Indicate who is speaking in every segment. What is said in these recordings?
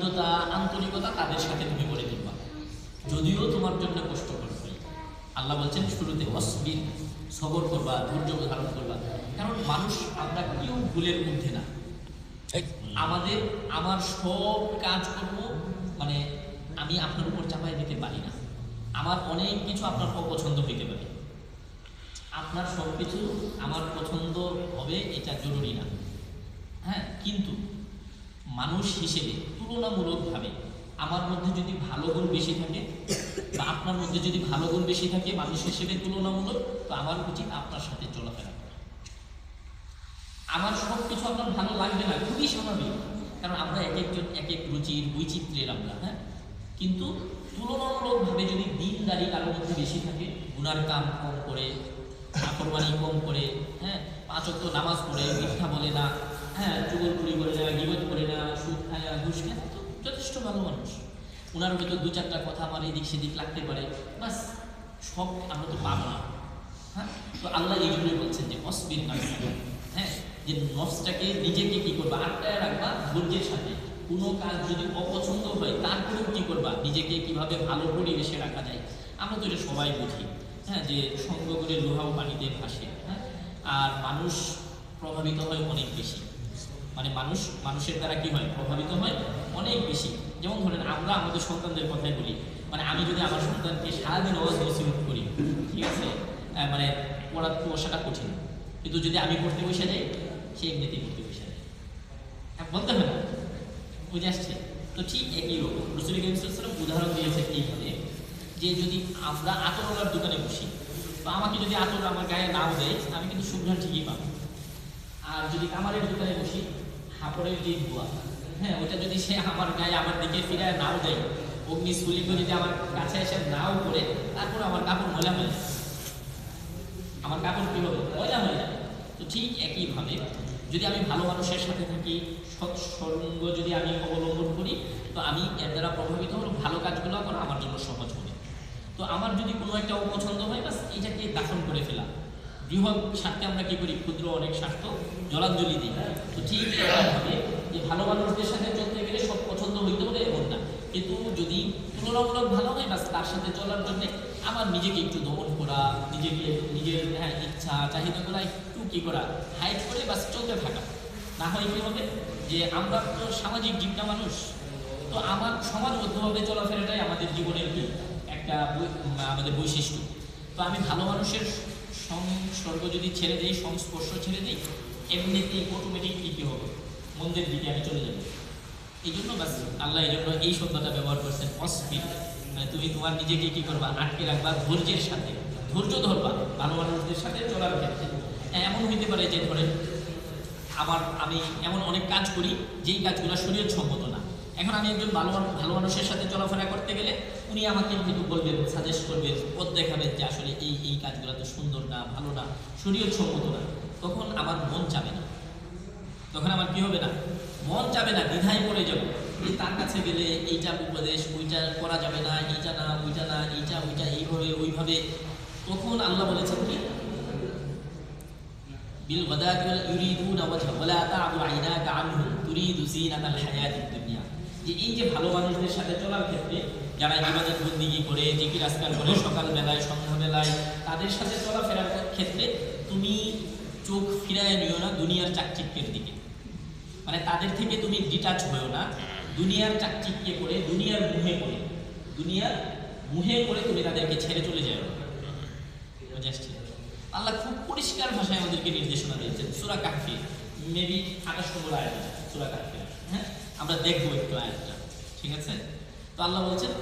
Speaker 1: হৃদ্যতা, আন্তরিকতা তাদের সাথে তুমি করে দিবা, যদিও তোমার জন্য কষ্ট করবে। আল্লাহ বলছেন শুরুতে অসবির, সবর করবা, ধৈর্য ধারণ করবা। কারণ মানুষ আমরা কেউ ভুলের মধ্যে না। আমার সব কাজ করবো মানে আমি আপনার উপর চাপাই দিতে পারি না। আমার অনেক কিছু আপনার অপছন্দ হইতে পারে, আপনার সব কিছু আমার পছন্দ হবে এটা জরুরি না। হ্যাঁ, কিন্তু মানুষ হিসেবে তুলনামূলকভাবে আমার মধ্যে যদি ভালো গুণ বেশি থাকে বা আপনার মধ্যে যদি ভালো গুণ বেশি থাকে মানুষ হিসেবে তুলনামূলক, তো আমার উচিত আপনার সাথে চলাফেরা করা। আমার সব কিছু আপনার ভালো লাগবে না, খুবই স্বাভাবিক, কারণ আমরা এক একজন এক এক রুচির বৈচিত্র্যের আমরা। হ্যাঁ, কিন্তু তুলনামূলকভাবে যদি দিনদারি কারোর মধ্যে বেশি থাকে, গুনার কাম কম করে, নাফরমানি কম করে, হ্যাঁ, 5 ওয়াক্ত নামাজ পড়ে, মিথ্যা বলে না, হ্যাঁ, চুগলখড়ি করে না, গীবত করে না, সুদ খায় না, ঘুষ খায়, তো যথেষ্ট ভালো মানুষ। ওনার হয়তো 2-4টা কথা আমার এদিক সেদিক লাগতে পারে, বাস সব আমরা তো পাবো না। হ্যাঁ, তো আল্লাহ এই জন্যই বলছেন যে অসবির নাফসা, হ্যাঁ, যে নফসটাকে নিজেকে কি করবা, আটকায় রাখবা ধৈর্যের সাথে। কোনো কাজ যদি অপছন্দ হয় তারপরেও কি করবা, নিজেকে কিভাবে ভালো পরিবেশে রাখা যায়। আমরা তো এটা সবাই বুঝি, হ্যাঁ, যে সঙ্গ করে লোহাও পানিতে ভাসে। হ্যাঁ, আর মানুষ প্রভাবিত হয় অনেক বেশি, মানে মানুষের দ্বারা কি হয়, প্রভাবিত হয় অনেক বেশি। যেমন ধরেন আমরা আমাদের সন্তানদের কথাই বলি, মানে আমি যদি আমার সন্তানকে সারাদিন ওয়াজ নসিহত করি, ঠিক আছে, মানে বসাটা কঠিন, কিন্তু যদি আমি পড়তে বসে যাই সে এমনিতেই পড়তে বসে যায়। হ্যাঁ, বলতে হয় না, বুঝে আসছে? তো ঠিক একই রকম রাসূল করিম সাল্লাল্লাহু আলাইহি ওয়াসাল্লাম উদাহরণ দিয়েছেন এইভাবে, যে যদি আমরা আতরওয়ালার দোকানে বসি, তো আমাকে যদি আতর আমার গায়ে নাও দেয় আমি কিন্তু সুঘ্রাণ ঠিকই পাবো। আর যদি কামারের দোকানে বসি, হাঁপড়ের যে ধোয়া, হ্যাঁ, ওটা যদি সে আমার গায়ে আমার দিকে ফিরে নাও দেয়, অগ্নি স্ফুলিঙ্গ যদি আমার কাছে এসে নাও করে, তারপর আমার কাপড় ময়লা হয়ে যায়, আমার কাপড় কী হবে, ময়লা হয়ে যাবে। তো ঠিক একইভাবে যদি আমি ভালো মানুষের সাথে থাকি, সৎসঙ্গ যদি আমি অবলম্বন করি, তো আমি এর দ্বারা প্রভাবিত হলে ভালো কাজগুলো করা আমার জন্য সহজ হবে। তো আমার যদি কোনো একটা অপছন্দ হয়, বাস এইটাকে দাফন করে ফেলা। বৃহৎ স্বার্থে আমরা কী করি, ক্ষুদ্র অনেক স্বার্থ জলাঞ্জলি দিই। তো ঠিক এরকমভাবে যে ভালো মানুষদের সাথে চলতে গেলে সব পছন্দ হইতে হবে এমন না, কিন্তু যদি তুলনামূলক ভালো হয়, বাস তার সাথে চলার জন্যে আমার নিজেকে একটু দমন করা, নিজের হ্যাঁ ইচ্ছা চাহিদাগুলো একটু কী করা, হাইড করে বাস চলতে থাকা। না হয় কী হবে, যে আমরা তো সামাজিক জীবনা মানুষ, তো আমার সমাজবদ্ধভাবে চলাফেরাটাই আমাদের জীবনের কি একটা আমাদের বৈশিষ্ট্য। তো আমি ভালো মানুষের সংসর্গ যদি ছেড়ে দিই, সংস্পর্শ ছেড়ে দিই, এমনিতেই অটোমেটিকলি কী হবে, মন্দের দিকে আমি চলে যাব। এই জন্য বাস আল্লাহ এই জন্য এই শব্দটা ব্যবহার করছেন অসবির, মানে তুমি তোমার নিজেকে কী করবা, আটকে রাখবা ধৈর্যের সাথে, ধৈর্য ধরবা ভালো মানুষদের সাথে চলার ক্ষেত্রে। এমন হইতে পারে যে ধরেন আমি এমন অনেক কাজ করি যেই কাজগুলো শরীয়ত সম্মত না। এখন আমি একজন ভালো মানুষের সাথে চলাফেরা করতে গেলে উনি আমাকে কিন্তু বলবেন, সাজেস্ট করবেন, পথ দেখাবেন যে আসলে এই কাজগুলো তো সুন্দর না, ভালো না, শরীয়ত সম্মত না। তখন আমার মন চাবে না, তখন আমার কী হবে না, মন চাবে না, দ্বিধায় পড়ে যাব যে তার কাছে গেলে এইটা উপদেশ, ওইটা করা যাবে না, এইটা না, ওইটা না, এইটা ওইটা, এইভাবে ওইভাবে। তখন আল্লাহ বলেছেন কি, বিল গাদাতি ওয়াল ইউরিদুনা ওয়াজহা ওয়ালা তা'দু আইনাকা আনহুম তুরিদু যিনাতাল হায়াতিদ দুনিয়া। যে এই যে ভালো মানুষদের সাথে চলার ক্ষেত্রে যারা ইবাদত বন্দেগী করে, জিকির আজকার করে সকালবেলায় সন্ধ্যাবেলায়, তাদের সাথে চলাফেরার ক্ষেত্রে তুমি চোখ ফিরায় নিও না দুনিয়ার চাকচিক্যের দিকে, মানে তাদের থেকে তুমি ডিটাচ হয়েও না, দুনিয়ার চাকচিক্যে করে, দুনিয়ার মুহে করে তুমি তাদেরকে ছেড়ে চলে যাও। বুঝে আসছে? আল্লাহ খুব পরিষ্কার ভাষায় আমাদেরকে নির্দেশনা দিয়েছেন সূরা কাহফে, মেবি 28 নম্বর আয়াত সূরা কাহফে। হ্যাঁ, আমরা দেখবো একটু আয়াতটা, ঠিক আছে? তো আল্লাহ বলছেন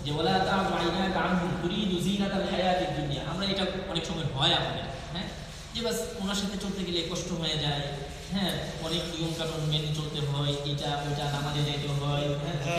Speaker 1: যে ওয়ালা তা'দু আইনাকা আনহুম তুরিদু যিনাতাল হায়াতিদ দুনিয়া। আমরা এটা অনেক সময় হয় আমাদের, হ্যাঁ, যে বাস ওনার সাথে চলতে গেলে কষ্ট হয়ে যায়, হ্যাঁ, অনেক নিয়ম কানুন মেনে চলতে হয়, এটা ওইটা নামাজে যাইতে হয়, হ্যাঁ।